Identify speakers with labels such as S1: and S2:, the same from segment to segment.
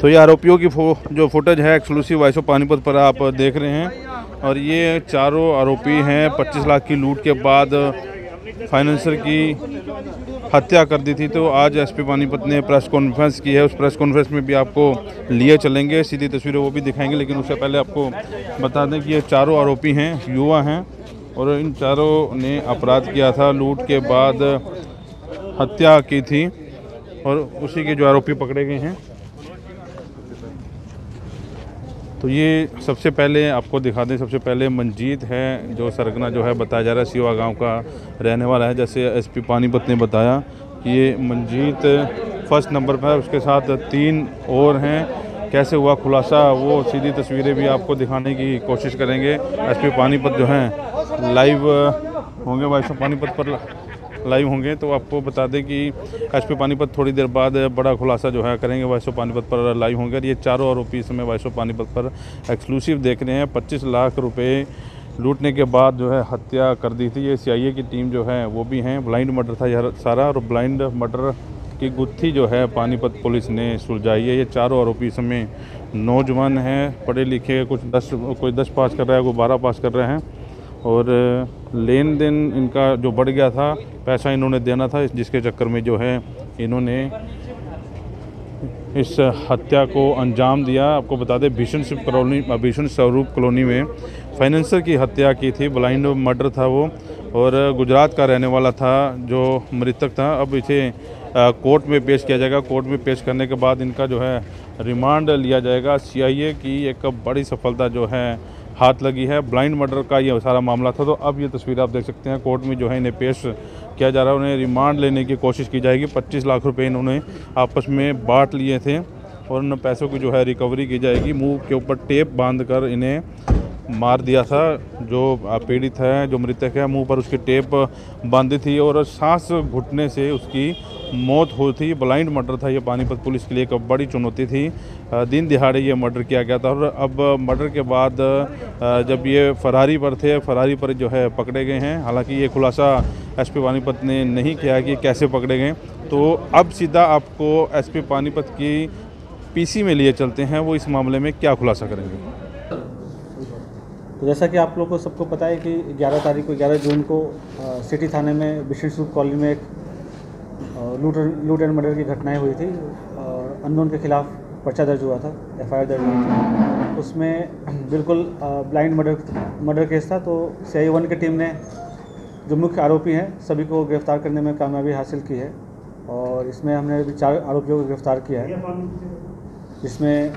S1: तो ये आरोपियों की जो फुटेज है एक्सक्लूसिव वॉइस ऑफ पानीपत पर आप देख रहे हैं। और ये चारों आरोपी हैं 25 लाख की लूट के बाद फाइनेंसर की हत्या कर दी थी। तो आज एसपी पानीपत ने प्रेस कॉन्फ्रेंस की है। उस प्रेस कॉन्फ्रेंस में भी आपको लिए चलेंगे, सीधी तस्वीरें वो भी दिखाएंगे। लेकिन उससे पहले आपको बता दें कि ये चारों आरोपी हैं, युवा हैं और इन चारों ने अपराध किया था, लूट के बाद हत्या की थी और उसी के जो आरोपी पकड़े गए हैं। तो ये सबसे पहले आपको दिखा दें, सबसे पहले मंजीत है जो सरगना जो है बताया जा रहा है सिवा गांव का रहने वाला है। जैसे एसपी पानीपत ने बताया कि ये मंजीत फर्स्ट नंबर पर है, उसके साथ 3 और हैं। कैसे हुआ खुलासा वो सीधी तस्वीरें भी आपको दिखाने की कोशिश करेंगे। एसपी पानीपत जो हैं लाइव होंगे, वॉइस ऑफ पानीपत पर लाइव होंगे। तो आपको बता दें कि एसपी पानीपत थोड़ी देर बाद बड़ा खुलासा जो है करेंगे, वॉइस ऑफ पानीपत पर लाइव होंगे। और ये चारों आरोपी इस समय वॉइस ऑफ पानीपत पर एक्सक्लूसिव देख रहे हैं। 25 लाख रुपए लूटने के बाद जो है हत्या कर दी थी। ये सीआईए की टीम जो है वो भी हैं। ब्लाइंड मर्डर था यह सारा, और ब्लाइंड मर्डर की गुत्थी जो है पानीपत पुलिस ने सुलझाई है। ये चारों आरोपी इस समय नौजवान हैं, पढ़े लिखे, कोई 10 पास कर रहा है, कोई 12 पास कर रहे हैं। और लेन देन इनका जो बढ़ गया था, पैसा इन्होंने देना था, जिसके चक्कर में जो है इन्होंने इस हत्या को अंजाम दिया। आपको बता दें भीषण स्वरूप कॉलोनी में फाइनेंसर की हत्या की थी। ब्लाइंड मर्डर था वो, और गुजरात का रहने वाला था जो मृतक था। अब इसे कोर्ट में पेश किया जाएगा। कोर्ट में पेश करने के बाद इनका जो है रिमांड लिया जाएगा। सीआईए की एक बड़ी सफलता जो है हाथ लगी है। ब्लाइंड मर्डर का ये सारा मामला था। तो अब ये तस्वीर आप देख सकते हैं, कोर्ट में जो है इन्हें पेश किया जा रहा है। उन्हें रिमांड लेने की कोशिश की जाएगी। 25 लाख रुपए इन्होंने आपस में बांट लिए थे और उन पैसों की जो है रिकवरी की जाएगी। मुंह के ऊपर टेप बांधकर इन्हें मार दिया था। जो पीड़ित है, जो मृतक है, मुंह पर उसकी टेप बांधी थी और सांस घुटने से उसकी मौत हुई थी। ब्लाइंड मर्डर था ये। पानीपत पुलिस के लिए एक बड़ी चुनौती थी। दिन दिहाड़े ये मर्डर किया गया था। और अब मर्डर के बाद जब ये फरारी पर थे, फरारी पर जो है पकड़े गए हैं। हालांकि ये खुलासा एसपी पानीपत ने नहीं किया कि कैसे पकड़े गए। तो अब सीधा आपको एसपी पानीपत की पीसी में लिए चलते हैं, वो इस मामले में क्या खुलासा करेंगे।
S2: तो जैसा कि आप लोग को सबको पता है कि 11 जून को सिटी थाने में बिशनपुर कॉलोनी में एक लूट एंड मर्डर की घटनाएं हुई थी और अननोन के खिलाफ पर्चा दर्ज हुआ था, एफआईआर दर्ज हुई थी। उसमें बिल्कुल ब्लाइंड मर्डर केस था। तो सीआईए 1 की टीम ने जो मुख्य आरोपी हैं सभी को गिरफ्तार करने में कामयाबी हासिल की है। और इसमें हमने अभी 4 आरोपियों को गिरफ्तार किया है, जिसमें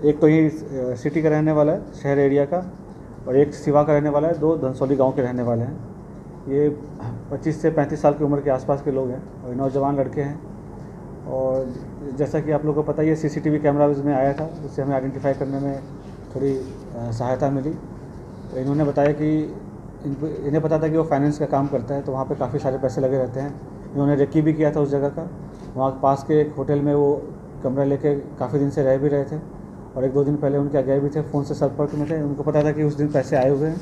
S2: एक तो ही सिटी का रहने वाला है, शहर एरिया का, और एक सिवा का रहने वाला है। 2 धनसौली गांव के रहने वाले हैं। ये 25 से 35 साल की उम्र के आसपास के लोग हैं और नौजवान लड़के हैं। और जैसा कि आप लोगों को पता ही है, सीसीटीवी कैमराज में आया था, उससे हमें आइडेंटिफाई करने में थोड़ी सहायता मिली। तो इन्होंने बताया कि इन्हें पता था कि वो फाइनेंस का काम करता है, तो वहाँ पे काफ़ी सारे पैसे लगे रहते हैं। इन्होंने रेकी भी किया था उस जगह का। वहाँ पास के एक होटल में वो कमरा लेके काफ़ी दिन से रह भी रहे थे और 1-2 दिन पहले उनके गए भी थे, फ़ोन से संपर्क में थे। उनको पता था कि उस दिन पैसे आए हुए हैं,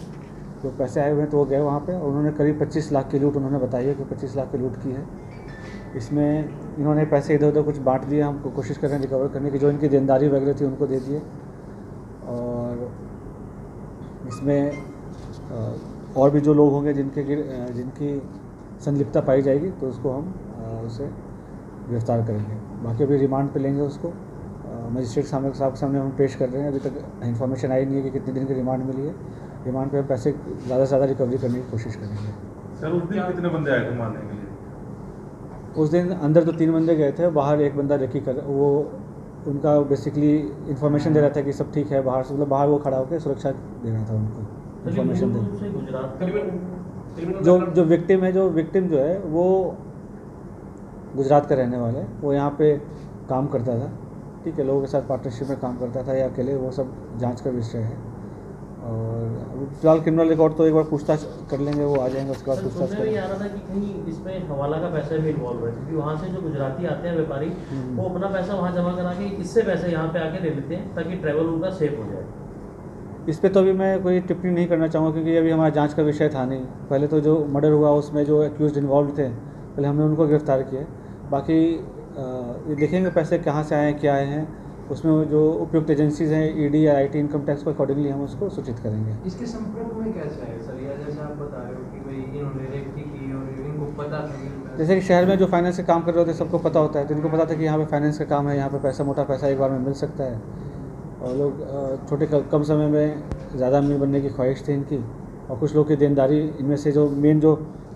S2: तो पैसे आए हुए हैं तो वो गए वहाँ पे और उन्होंने करीब 25 लाख की लूट उन्होंने बताई है कि 25 लाख की लूट की है। इसमें इन्होंने पैसे इधर उधर कुछ बांट दिए। हमको कोशिश कर रहे हैं रिकवर करने की, जो इनकी देनदारी वगैरह थी उनको दे दिए। और इसमें और भी जो लोग होंगे जिनकी संलिप्तता पाई जाएगी तो उसको हम उसे गिरफ्तार करेंगे। बाकी अभी रिमांड पे लेंगे उसको, मजिस्ट्रेट साहब के सामने हम पेश कर रहे हैं। अभी तक इन्फॉर्मेशन आई नहीं है कि कितने दिन की रिमांड मिली है। रिमांड पे हम पैसे ज़्यादा से ज़्यादा रिकवरी करने की कोशिश करेंगे।
S1: सर उस दिन कितने बंदे आए थे मारने के लिए?
S2: उस दिन अंदर तो 3 बंदे गए थे, बाहर एक बंदा रेकी कर, वो उनका बेसिकली इन्फॉर्मेशन दे रहा था कि सब ठीक है। बाहर से मतलब बाहर वो खड़ा होकर सुरक्षा दे रहा था उनको इन्फॉर्मेशन दे। जो विक्टिम जो है वो गुजरात का रहने वाला है। वो यहाँ पे काम करता था, ठीक है, लोगों के साथ पार्टनरशिप में काम करता था या अकेले, वो सब जांच का विषय है। और फिलहाल क्रिमिनल रिकॉर्ड तो एक बार पूछताछ कर लेंगे, वो आ जाएंगे, उसके बाद पूछताछ करेंगे।
S3: आ रहा था कि कहीं इसमें हवाला का पैसा भी इन्वॉल्व है, क्योंकि वहाँ से जो गुजराती आते हैं व्यापारी, वो अपना पैसा वहाँ जमा करा के इससे पैसे यहाँ पे आके ले लेते हैं ताकि ट्रैवल उनका सेफ हो जाए।
S2: इस पर तो अभी मैं कोई टिप्पणी नहीं करना चाहूँगा, क्योंकि अभी हमारा जांच का विषय था नहीं। पहले तो जो मर्डर हुआ उसमें जो एक्यूज्ड इन्वॉल्व थे, पहले हमने उनको गिरफ्तार किया। बाकी ये देखेंगे पैसे कहाँ से आए हैं, क्या आए हैं, उसमें वो जो उपयुक्त एजेंसीज हैं ईडी या आईटी इनकम टैक्स को अकॉर्डिंगली हम उसको सूचित करेंगे।
S4: इसके संपर्क में कैसे आए सर, या जैसे आप बता रहे हो कि भाई इन्होंने रेकी की और इनको पता था कि
S2: जैसे कि शहर में जो फाइनेंस के काम कर रहे होते हैं सबको पता होता है, तो इनको पता था कि यहाँ पे फाइनेंस का काम है, यहाँ पे पैसा मोटा पैसा एक बार में मिल सकता है, और लोग छोटे कम समय में ज़्यादा अमीर बनने की ख्वाहिश थी इनकी। और कुछ लोग की देनदारी, इनमें से जो मेन जो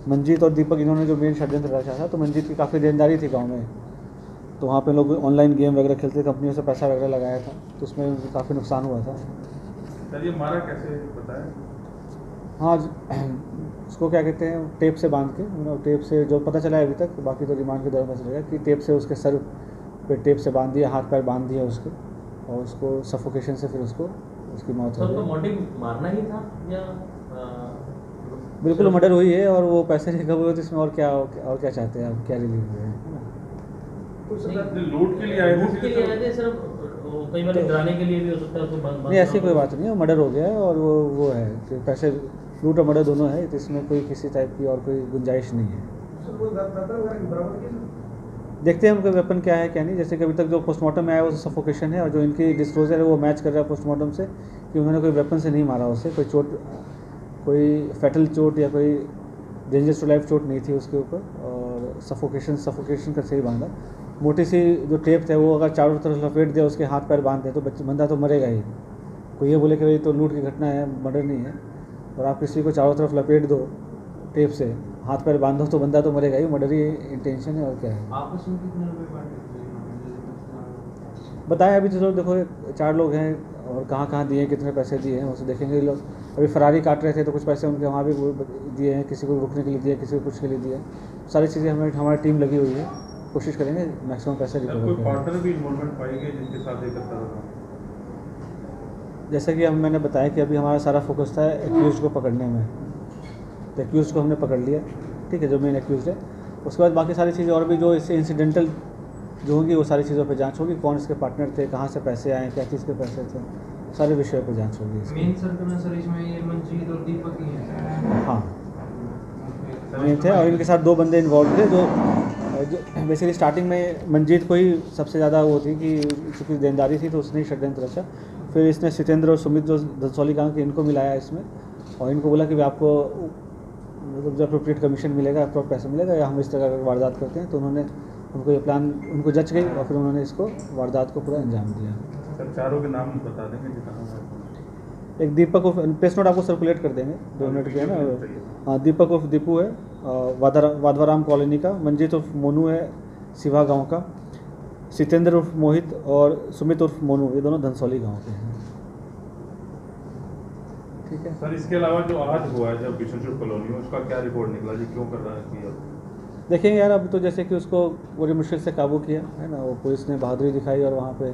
S2: मंजीत और दीपक इन्होंने जो मेन षड्यंत्र रचा था, तो मंजीत की काफ़ी देनदारी थी गाँव में, तो वहाँ पे लोग ऑनलाइन गेम वगैरह खेलते, कंपनियों से पैसा वगैरह लगाया था, तो उसमें काफ़ी नुकसान हुआ था।
S1: सर ये मारा कैसे बताएं?
S2: हाँ, उसको क्या कहते हैं, टेप से बांध के, टेप से जो पता चला है अभी तक, बाकी तो रिमांड के दौरान पता चलेगा कि टेप से उसके सर पे टेप से बांध दिया, हाथ पैर बांध दिया उसके, और उसको सफोकेशन से फिर उसको उसकी मौत हो
S3: सर तो
S2: गई।
S3: मोटिव मारना ही था या
S2: बिल्कुल मर्डर हुई है, और वो पैसे रिकवर हुए, तो इसमें और क्या चाहते हैं आप, क्या रिलीव हुए हैं, है ना?
S1: लूट के लिए आए
S3: लूट के लिए आए थे सिर्फ, वो कई बार डराने के लिए भी हो सकता है उसको
S2: नहीं, ऐसी कोई बात नहीं है, मर्डर हो गया है, और वो है कि पैसे लूट और मर्डर दोनों है, तो इसमें कोई किसी टाइप की और कोई गुंजाइश नहीं है। देखते हैं उनका वेपन क्या है क्या नहीं। जैसे कि अभी तक जो पोस्टमार्टम में आया वो सफोकेशन है, और जो इनकी डिस्क्लोजर है वो मैच कर रहा है पोस्टमार्टम से कि उन्होंने कोई वेपन से नहीं मारा उसे, कोई चोट, कोई फैटल चोट या कोई डेंजरस टू लाइफ चोट नहीं थी उसके ऊपर, और सफोकेशन का सही बांधा। मोटी सी जो टेप है वो अगर चारों तरफ लपेट दिया, उसके हाथ पैर बांध दे तो बंदा तो मरेगा ही। कोई ये बोले कि भाई तो लूट की घटना है, मर्डर नहीं है, और आप किसी को चारों तरफ लपेट दो टेप से, हाथ पैर बांध दो तो बंदा तो मरेगा ही, मर्डर ही इंटेंशन है, और क्या है।
S4: आपस में कितने रुपए बांटे थे?
S2: बताया अभी तो देखो 4 लोग हैं, और कहाँ कहाँ दिए, कितने पैसे दिए हैं उसे देखेंगे लोग। अभी फरारी काट रहे थे तो कुछ पैसे उनके वहाँ भी वो दिए हैं, किसी को रुकने के लिए दिए, किसी को कुछ के लिए दिए। सारी चीज़ें हमारी टीम लगी हुई है, कोशिश करेंगे मैक्सिमम पैसे
S1: कोई
S2: रिकवर करें।
S1: पार्टनर भी इन्वॉल्वमेंट पाई गई जिनके साथ ये करता था?
S2: जैसे कि मैंने बताया कि अभी हमारा सारा फोकस था एक्यूज़ को पकड़ने में, तो एक्यूज़ को हमने पकड़ लिया, ठीक है, जो मेन एक्यूज़ है। उसके बाद बाकी सारी चीज़ें और भी जो इससे इंसिडेंटल जो होंगी वो सारी चीज़ों पे जांच होगी, कौन इसके पार्टनर थे, कहाँ से पैसे आए, क्या चीज़ के पैसे थे, सारे विषयों पे जांच होगी इसकी।
S4: मेन सर्कल सर इसमें ये मंजीत और दीपक ही हैं।
S2: हाँ, मेन थे, और इनके साथ 2 बंदे इन्वॉल्व थे, जो बेसिकली स्टार्टिंग में मंजीत को ही सबसे ज़्यादा वो थी कि चूँकि देनदारी थी तो उसने ही षड्यंत्र रचा। फिर इसने सितेंद्र और सुमित जो धनसौली गाँव के, इनको मिलाया इसमें, और इनको बोला कि आपको मतलब जो अप्रोप्रिएट कमीशन मिलेगा, अप्रोप्रिएट पैसा मिलेगा, या हम इस तरह का वारदात करते हैं। तो उन्होंने उनको ये प्लान उनको जच गई, और फिर उन्होंने इसको वारदात को पूरा अंजाम दिया।
S1: सर चारों के नाम बता देंगे जितना।
S2: एक दीपक उर्फ, प्रेस नोट आपको सर्कुलेट कर देंगे 2 मिनट के, है ना। हाँ, दीपक उर्फ दीपू है वाधवाराम कॉलोनी का, मंजीत उर्फ मोनू है सिवा गांव का, सितेंद्र उर्फ मोहित और सुमित उर्फ मोनू, ये दोनों धनसौली गांव के हैं। ठीक है
S1: सर इसके अलावा जो आज हुआ है जब बिशनपुर कॉलोनी में, उसका क्या रिपोर्ट निकला जी, क्यों कर रहा है कि
S2: देखेंगे यार। अब तो जैसे कि उसको बड़ी मुश्किल से काबू किया है ना, वो पुलिस ने बहादुरी दिखाई, और वहाँ पे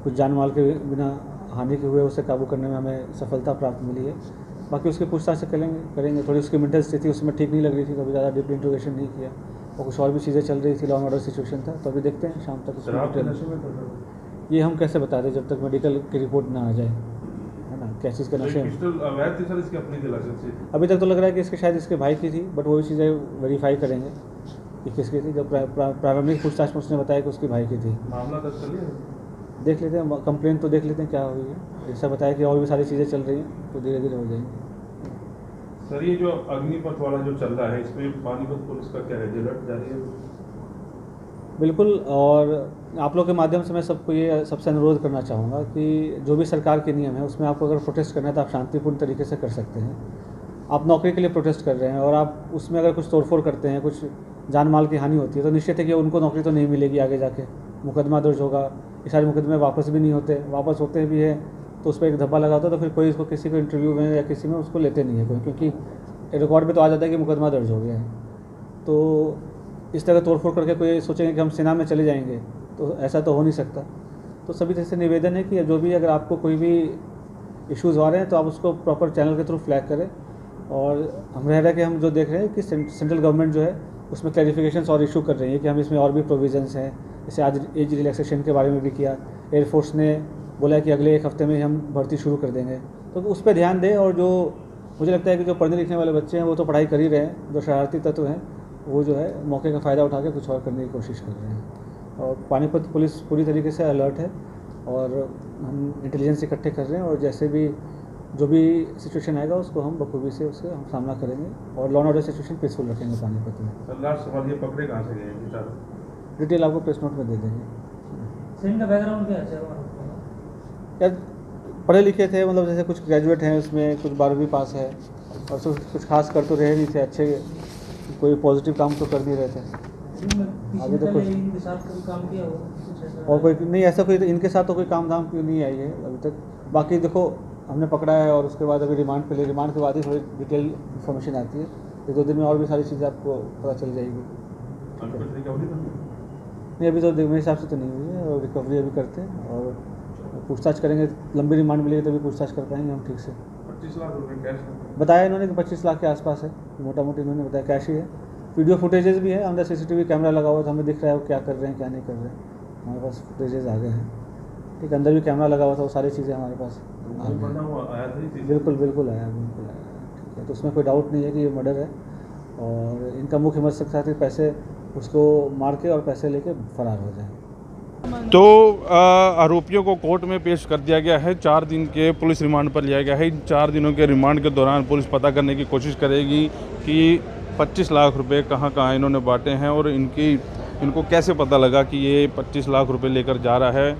S2: कुछ जान माल के बिना हानि के हुए उसे काबू करने में हमें सफलता प्राप्त मिली है। बाकी उसकी पूछताछ से करेंगे। थोड़ी उसकी मेंटल स्थिति उसमें ठीक नहीं लग रही थी, तो अभी ज़्यादा डीप इंट्रोगेशन नहीं किया, और कुछ और भी चीज़ें चल रही थी, लॉ एंड ऑर्डर सिचुएशन था। तो अभी देखते हैं शाम तक
S1: शराब के
S2: उसको
S1: नशे में था?
S2: ये हम कैसे बता दें जब तक मेडिकल की रिपोर्ट ना आ जाए, है ना, क्या चीज़ के नशे में।
S1: पिस्टल अवैध थी सर इसकी अपनी लाइसेंस से?
S2: अभी तक तो लग रहा है कि इसके शायद इसके भाई की थी, बट वो भी चीज़ें वेरीफाई करेंगे कि किसकी थी। जब प्रारंभिक पूछताछ में उसने बताया कि उसके भाई की थी।
S1: मामला दर्ज कर लिया?
S2: देख लेते हैं, कंप्लेंट तो देख लेते हैं क्या हुई है। ऐसा बताया कि और भी सारी चीज़ें चल रही हैं, तो धीरे धीरे हो जाएंगी।
S1: सर ये जो अग्निपथ वाला जो चल रहा है, इसमें पानीपत पुलिस का क्या है, अलर्ट जारी है?
S2: बिल्कुल, और आप लोग के माध्यम से मैं सबको ये सबसे अनुरोध करना चाहूँगा कि जो भी सरकार के नियम है उसमें आपको अगर प्रोटेस्ट करना है तो आप शांतिपूर्ण तरीके से कर सकते हैं। आप नौकरी के लिए प्रोटेस्ट कर रहे हैं, और आप उसमें अगर कुछ तोड़फोड़ करते हैं, कुछ जान माल की हानि होती है, तो निश्चित है कि उनको नौकरी तो नहीं मिलेगी, आगे जाके मुकदमा दर्ज होगा। ये सारे मुकदमे वापस भी नहीं होते, वापस होते भी है तो उस पर एक धब्बा लगा होता है, तो फिर कोई इसको किसी को इंटरव्यू में या किसी में उसको लेते नहीं है कोई, क्योंकि रिकॉर्ड पे तो आ जाता है कि मुकदमा दर्ज हो गया है। तो इस तरह तोड़फोड़ करके कोई सोचेंगे कि हम सेना में चले जाएंगे, तो ऐसा तो हो नहीं सकता। तो सभी तरह से निवेदन है कि जो भी अगर आपको कोई भी इश्यूज़ आ रहे हैं तो आप उसको प्रॉपर चैनल के थ्रू फ्लैग करें। और हम रह रहे कि हम जो देख रहे हैं कि सेंट्रल गवर्नमेंट जो है उसमें क्लैरिफिकेशंस और इशू कर रही है कि हम इसमें और भी प्रोविजंस हैं। जैसे आज एज रिलैक्सेशन के बारे में भी किया, एयरफोर्स ने बोला कि अगले 1 हफ्ते में हम भर्ती शुरू कर देंगे, तो उस पर ध्यान दें। और जो मुझे लगता है कि जो पढ़ने लिखने वाले बच्चे हैं वो तो पढ़ाई कर ही रहे हैं, जो शरारती तत्व हैं वो जो है मौके का फ़ायदा उठा के कुछ और करने की कोशिश कर रहे हैं। और पानीपत पुलिस पूरी तरीके से अलर्ट है और हम इंटेलिजेंस इकट्ठे कर रहे हैं और जैसे भी जो भी सिचुएशन आएगा उसको हम बखूबी से उससे हम सामना करेंगे और law and order situation peaceful रखेंगे पानीपत में।
S1: सर लास्ट सवाल, ये पकड़े कहाँ से गए हैं चारों?
S2: डिटेल आपको प्रेस नोट में दे देंगे।
S3: सर इनका बैकग्राउंड क्या है?
S2: यार पढ़े लिखे थे, मतलब जैसे कुछ ग्रेजुएट हैं उसमें, कुछ 12वीं पास है और कुछ खास कर तो रहे नहीं थे, अच्छे कोई पॉजिटिव काम तो कर नहीं रहे थे। अभी तो कुछ
S3: इनके साथ कोई काम किया हो कुछ ऐसा?
S2: और कोई नहीं, ऐसा कोई इनके साथ तो कोई काम धाम की नहीं आई है अभी तक। बाकी देखो हमने पकड़ा है और उसके बाद अभी रिमांड पे ले, रिमांड के बाद ही थोड़ी डिटेल इन्फॉर्मेशन आती है। 1-2 दिन में और भी सारी चीज़ें आपको पता चल जाएगी। नहीं अभी तो मेरे हिसाब से तो नहीं हुई है और रिकवरी अभी करते हैं और पूछताछ करेंगे। लंबी रिमांड मिलेगी तभी पूछताछ कर पाएंगे हम ठीक से।
S1: 25 लाख रुपए कैश
S2: बताया इन्होंने कि 25 लाख के आसपास है, मोटा मोटी इन्होंने बताया, कैश ही है। वीडियो फुटेजेस भी है, अंदर CCTV कैमरा लगा हुआ था, हमें दिख रहा है वो क्या कर रहे हैं क्या नहीं कर रहे हैं। हमारे पास फुटेजेस आ गए हैं, ठीक, अंदर भी कैमरा लगा हुआ था, वो सारी चीज़ें हमारे पास आ गई। बिल्कुल बिल्कुल आया, बिल्कुल आया, ठीक है। तो उसमें कोई डाउट नहीं है कि ये मर्डर है और इनका मुख्य मकसद था कि पैसे उसको मार के और पैसे लेके फरार हो जाए।
S1: तो आरोपियों को कोर्ट में पेश कर दिया गया है। 4 दिन के पुलिस रिमांड पर लिया गया है। इन 4 दिनों के रिमांड के दौरान पुलिस पता करने की कोशिश करेगी कि 25 लाख रुपए कहाँ कहाँ इन्होंने बांटे हैं और इनको कैसे पता लगा कि ये 25 लाख रुपए लेकर जा रहा है।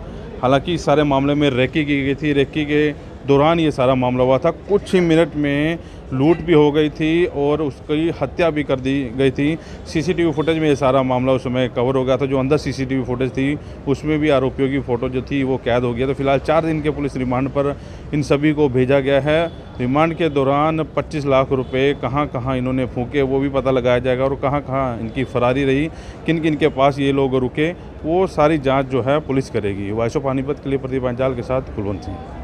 S1: हालांकि इस सारे मामले में रेकी की गई थी, रेकी के दौरान ये सारा मामला हुआ था। कुछ ही मिनट में लूट भी हो गई थी और उसकी हत्या भी कर दी गई थी। CCTV फुटेज में ये सारा मामला उस समय कवर हो गया था। जो अंदर CCTV फुटेज थी उसमें भी आरोपियों की फ़ोटो जो थी वो कैद हो गया। तो फिलहाल 4 दिन के पुलिस रिमांड पर इन सभी को भेजा गया है। रिमांड के दौरान 25 लाख रुपए कहाँ कहाँ इन्होंने फूँके वो भी पता लगाया जाएगा और कहाँ कहाँ इनकी फरारी रही, किन किन के पास ये लोग रुके, वो सारी जाँच जो है पुलिस करेगी। वॉइस ऑफ पानीपत के लिए प्रदीप अंजाल के साथ कुलवंत सिंह।